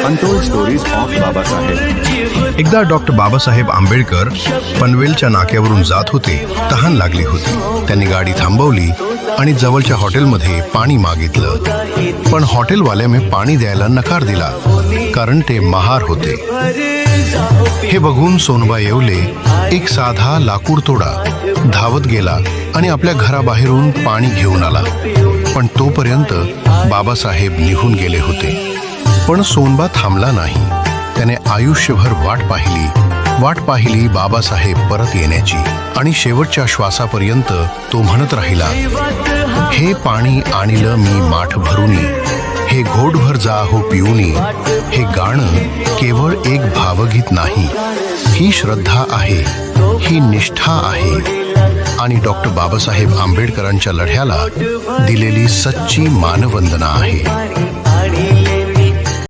Untold Stories of Babasaheb. एकदा doctor Babasaheb Ambedkar पनवेलच्या नाक्यावरून जात होते. तहान लागली होती. त्यांनी गाडी थांबवली आणि जवळच्या हॉटेलमध्ये पाणी मागितलं. पण हॉटेलवाल्याने पाणी द्यायला नकार दिला, कारण ते महार होते. हे बघून सोनबा येवले एक साधा लाकूड तोडा धावत गेला आणि आपल्या घराबाहेरून पाणी घेऊन आला. पण तोपर्यंत बाबासाहेब निघून गेले होते. पण सोनबा थांबला नाही. त्याने आयुष्यभर वाट पाहिली बाबासाहेब परत येण्याची. आणि शेवटच्या श्वासापर्यंत तो म्हणत राहिला, हे पाणी आणलं मी माठ भरूनी, हे घोटभर जा हो पिऊनी. हे गाणं केवळ एक भावगीत नाही, ही श्रद्धा आहे, ही निष्ठा आहे आणि डॉक्टर बाबासाहेब आंबेडकरांच्या लढ्याला दिलेली सच्ची मानवंदना आहे.